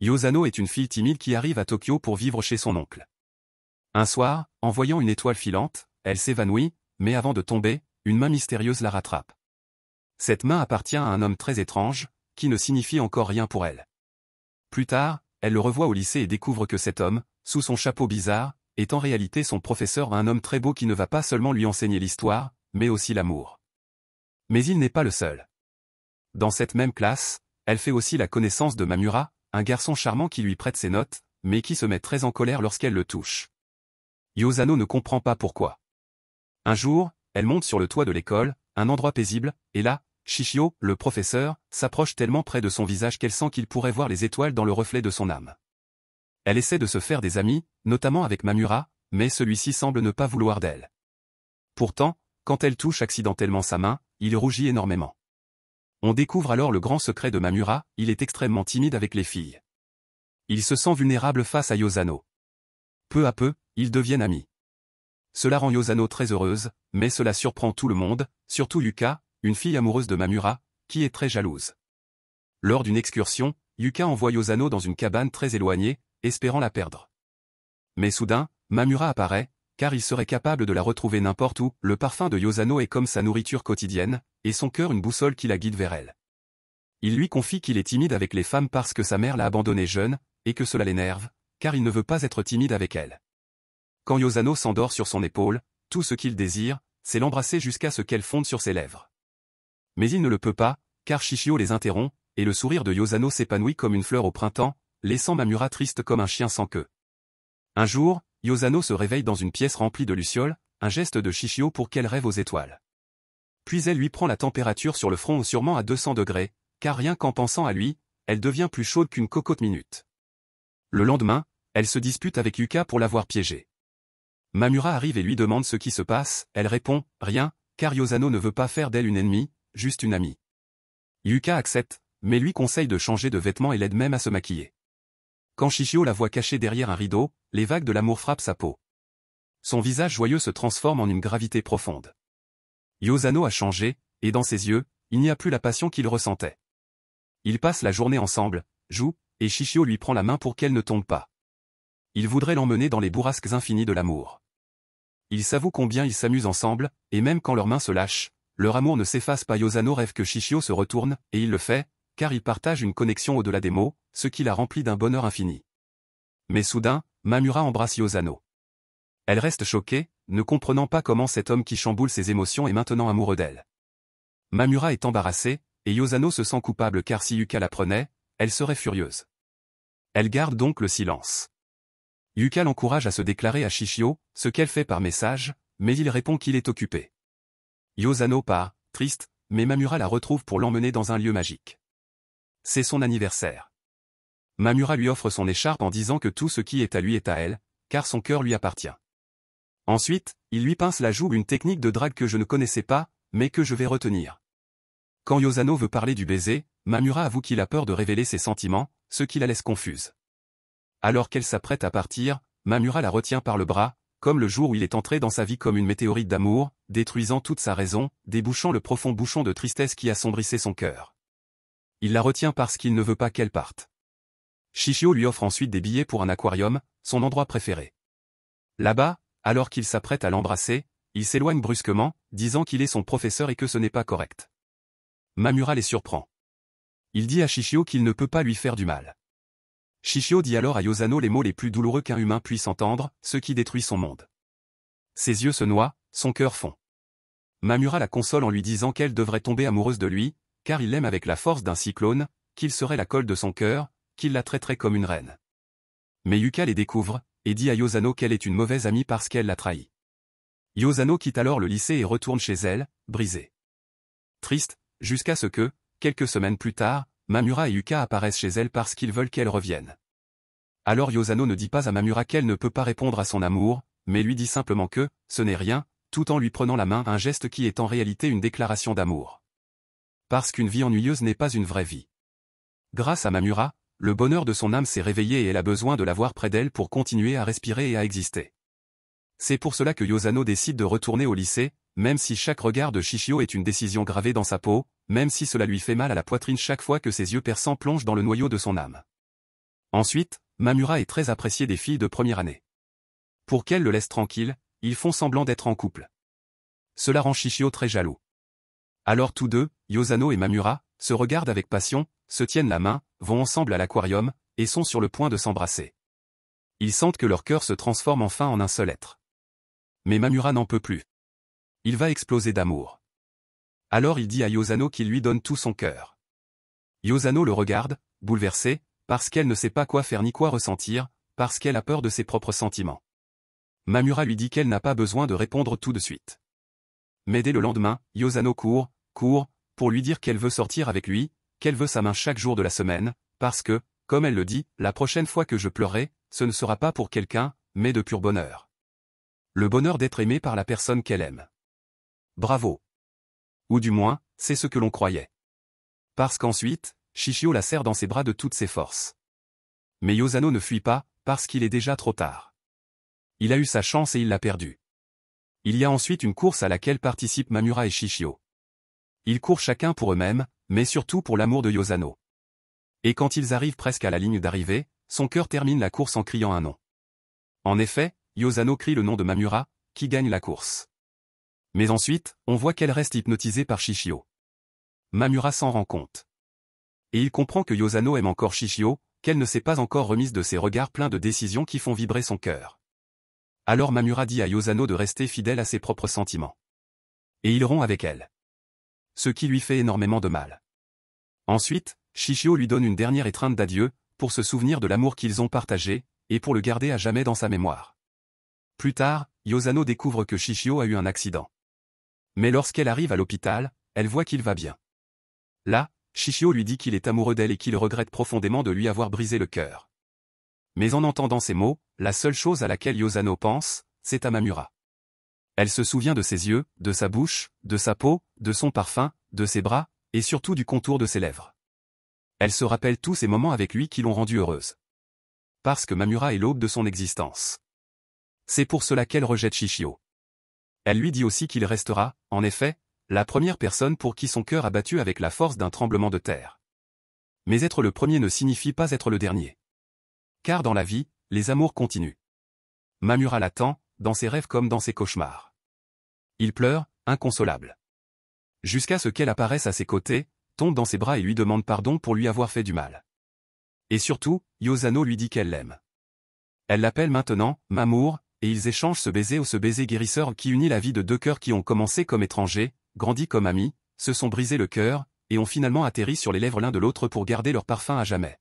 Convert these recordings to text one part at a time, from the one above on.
Yosano est une fille timide qui arrive à Tokyo pour vivre chez son oncle. Un soir, en voyant une étoile filante, elle s'évanouit, mais avant de tomber, une main mystérieuse la rattrape. Cette main appartient à un homme très étrange, qui ne signifie encore rien pour elle. Plus tard, elle le revoit au lycée et découvre que cet homme, sous son chapeau bizarre, est en réalité son professeur, un homme très beau qui ne va pas seulement lui enseigner l'histoire, mais aussi l'amour. Mais il n'est pas le seul. Dans cette même classe, elle fait aussi la connaissance de Mamura, un garçon charmant qui lui prête ses notes, mais qui se met très en colère lorsqu'elle le touche. Yosano ne comprend pas pourquoi. Un jour, elle monte sur le toit de l'école, un endroit paisible, et là, Shishio, le professeur, s'approche tellement près de son visage qu'elle sent qu'il pourrait voir les étoiles dans le reflet de son âme. Elle essaie de se faire des amis, notamment avec Mamura, mais celui-ci semble ne pas vouloir d'elle. Pourtant, quand elle touche accidentellement sa main, il rougit énormément. On découvre alors le grand secret de Mamura, il est extrêmement timide avec les filles. Il se sent vulnérable face à Yosano. Peu à peu, ils deviennent amis. Cela rend Yosano très heureuse, mais cela surprend tout le monde, surtout Yuka, une fille amoureuse de Mamura, qui est très jalouse. Lors d'une excursion, Yuka envoie Yosano dans une cabane très éloignée, espérant la perdre. Mais soudain, Mamura apparaît, car il serait capable de la retrouver n'importe où, le parfum de Yosano est comme sa nourriture quotidienne, et son cœur une boussole qui la guide vers elle. Il lui confie qu'il est timide avec les femmes parce que sa mère l'a abandonné jeune, et que cela l'énerve, car il ne veut pas être timide avec elle. Quand Yosano s'endort sur son épaule, tout ce qu'il désire, c'est l'embrasser jusqu'à ce qu'elle fonde sur ses lèvres. Mais il ne le peut pas, car Shishio les interrompt, et le sourire de Yosano s'épanouit comme une fleur au printemps, laissant Mamura triste comme un chien sans queue. Un jour, Yosano se réveille dans une pièce remplie de lucioles, un geste de Shishio pour qu'elle rêve aux étoiles. Puis elle lui prend la température sur le front sûrement à 200 degrés, car rien qu'en pensant à lui, elle devient plus chaude qu'une cocotte minute. Le lendemain, elle se dispute avec Yuka pour l'avoir piégée. Mamura arrive et lui demande ce qui se passe, elle répond « Rien », car Yosano ne veut pas faire d'elle une ennemie, juste une amie. Yuka accepte, mais lui conseille de changer de vêtements et l'aide même à se maquiller. Quand Shishio la voit cachée derrière un rideau, les vagues de l'amour frappent sa peau. Son visage joyeux se transforme en une gravité profonde. Yosano a changé, et dans ses yeux, il n'y a plus la passion qu'il ressentait. Ils passent la journée ensemble, jouent, et Shishio lui prend la main pour qu'elle ne tombe pas. Il voudrait l'emmener dans les bourrasques infinies de l'amour. Ils s'avouent combien ils s'amusent ensemble, et même quand leurs mains se lâchent, leur amour ne s'efface pas. Yosano rêve que Shishio se retourne, et il le fait, car ils partagent une connexion au-delà des mots, ce qui la remplit d'un bonheur infini. Mais soudain, Mamura embrasse Yosano. Elle reste choquée, ne comprenant pas comment cet homme qui chamboule ses émotions est maintenant amoureux d'elle. Mamura est embarrassée, et Yosano se sent coupable car si Yuka l'apprenait, elle serait furieuse. Elle garde donc le silence. Yuka l'encourage à se déclarer à Shishio, ce qu'elle fait par message, mais il répond qu'il est occupé. Yosano part, triste, mais Mamura la retrouve pour l'emmener dans un lieu magique. C'est son anniversaire. Mamura lui offre son écharpe en disant que tout ce qui est à lui est à elle, car son cœur lui appartient. Ensuite, il lui pince la joue, une technique de drague que je ne connaissais pas, mais que je vais retenir. Quand Yosano veut parler du baiser, Mamura avoue qu'il a peur de révéler ses sentiments, ce qui la laisse confuse. Alors qu'elle s'apprête à partir, Mamura la retient par le bras, comme le jour où il est entré dans sa vie comme une météorite d'amour, détruisant toute sa raison, débouchant le profond bouchon de tristesse qui assombrissait son cœur. Il la retient parce qu'il ne veut pas qu'elle parte. Shishio lui offre ensuite des billets pour un aquarium, son endroit préféré. Là-bas, alors qu'il s'apprête à l'embrasser, il s'éloigne brusquement, disant qu'il est son professeur et que ce n'est pas correct. Mamura les surprend. Il dit à Shishio qu'il ne peut pas lui faire du mal. Shishio dit alors à Yosano les mots les plus douloureux qu'un humain puisse entendre, ce qui détruit son monde. Ses yeux se noient, son cœur fond. Mamura la console en lui disant qu'elle devrait tomber amoureuse de lui, car il l'aime avec la force d'un cyclone, qu'il serait la colle de son cœur, qu'il la traiterait comme une reine. Mais Yuka les découvre, et dit à Yosano qu'elle est une mauvaise amie parce qu'elle l'a trahi. Yosano quitte alors le lycée et retourne chez elle, brisée. Triste, jusqu'à ce que, quelques semaines plus tard, Mamura et Yuka apparaissent chez elle parce qu'ils veulent qu'elle revienne. Alors Yosano ne dit pas à Mamura qu'elle ne peut pas répondre à son amour, mais lui dit simplement que, ce n'est rien, tout en lui prenant la main, un geste qui est en réalité une déclaration d'amour. Parce qu'une vie ennuyeuse n'est pas une vraie vie. Grâce à Mamura, le bonheur de son âme s'est réveillé et elle a besoin de l'avoir près d'elle pour continuer à respirer et à exister. C'est pour cela que Yosano décide de retourner au lycée, même si chaque regard de Shishio est une décision gravée dans sa peau, même si cela lui fait mal à la poitrine chaque fois que ses yeux perçants plongent dans le noyau de son âme. Ensuite, Mamura est très appréciée des filles de première année. Pour qu'elles le laissent tranquille, ils font semblant d'être en couple. Cela rend Shishio très jaloux. Alors tous deux, Yosano et Mamura, se regardent avec passion, se tiennent la main, vont ensemble à l'aquarium, et sont sur le point de s'embrasser. Ils sentent que leur cœur se transforme enfin en un seul être. Mais Mamura n'en peut plus. Il va exploser d'amour. Alors il dit à Yosano qu'il lui donne tout son cœur. Yosano le regarde, bouleversée, parce qu'elle ne sait pas quoi faire ni quoi ressentir, parce qu'elle a peur de ses propres sentiments. Mamura lui dit qu'elle n'a pas besoin de répondre tout de suite. Mais dès le lendemain, Yosano court, pour lui dire qu'elle veut sortir avec lui, qu'elle veut sa main chaque jour de la semaine, parce que, comme elle le dit, la prochaine fois que je pleurerai, ce ne sera pas pour quelqu'un, mais de pur bonheur. Le bonheur d'être aimé par la personne qu'elle aime. Bravo. Ou du moins, c'est ce que l'on croyait. Parce qu'ensuite, Shishio la serre dans ses bras de toutes ses forces. Mais Yosano ne fuit pas, parce qu'il est déjà trop tard. Il a eu sa chance et il l'a perdue. Il y a ensuite une course à laquelle participent Mamura et Shishio. Ils courent chacun pour eux-mêmes, mais surtout pour l'amour de Yosano. Et quand ils arrivent presque à la ligne d'arrivée, son cœur termine la course en criant un nom. En effet, Yosano crie le nom de Mamura, qui gagne la course. Mais ensuite, on voit qu'elle reste hypnotisée par Shishio. Mamura s'en rend compte. Et il comprend que Yosano aime encore Shishio, qu'elle ne s'est pas encore remise de ses regards pleins de décisions qui font vibrer son cœur. Alors Mamura dit à Yosano de rester fidèle à ses propres sentiments. Et il rompt avec elle. Ce qui lui fait énormément de mal. Ensuite, Shishio lui donne une dernière étreinte d'adieu, pour se souvenir de l'amour qu'ils ont partagé, et pour le garder à jamais dans sa mémoire. Plus tard, Yosano découvre que Shishio a eu un accident. Mais lorsqu'elle arrive à l'hôpital, elle voit qu'il va bien. Là, Shishio lui dit qu'il est amoureux d'elle et qu'il regrette profondément de lui avoir brisé le cœur. Mais en entendant ces mots, la seule chose à laquelle Yosano pense, c'est à Mamura. Elle se souvient de ses yeux, de sa bouche, de sa peau, de son parfum, de ses bras, et surtout du contour de ses lèvres. Elle se rappelle tous ces moments avec lui qui l'ont rendue heureuse. Parce que Mamura est l'aube de son existence. C'est pour cela qu'elle rejette Shishio. Elle lui dit aussi qu'il restera, en effet, la première personne pour qui son cœur a battu avec la force d'un tremblement de terre. Mais être le premier ne signifie pas être le dernier. Car dans la vie, les amours continuent. Mamura l'attend, dans ses rêves comme dans ses cauchemars. Il pleure, inconsolable. Jusqu'à ce qu'elle apparaisse à ses côtés, tombe dans ses bras et lui demande pardon pour lui avoir fait du mal. Et surtout, Yosano lui dit qu'elle l'aime. Elle l'appelle maintenant « Mamour », et ils échangent ce baiser guérisseur qui unit la vie de deux cœurs qui ont commencé comme étrangers, grandi comme amis, se sont brisés le cœur, et ont finalement atterri sur les lèvres l'un de l'autre pour garder leur parfum à jamais.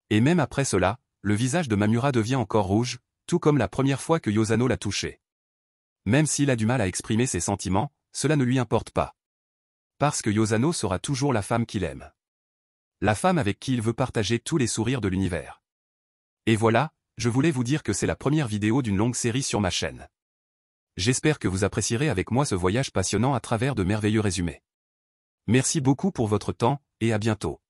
Et même après cela, le visage de Mamura devient encore rouge, tout comme la première fois que Yosano l'a touché. Même s'il a du mal à exprimer ses sentiments, cela ne lui importe pas. Parce que Yosano sera toujours la femme qu'il aime. La femme avec qui il veut partager tous les sourires de l'univers. Et voilà, je voulais vous dire que c'est la première vidéo d'une longue série sur ma chaîne. J'espère que vous apprécierez avec moi ce voyage passionnant à travers de merveilleux résumés. Merci beaucoup pour votre temps, et à bientôt.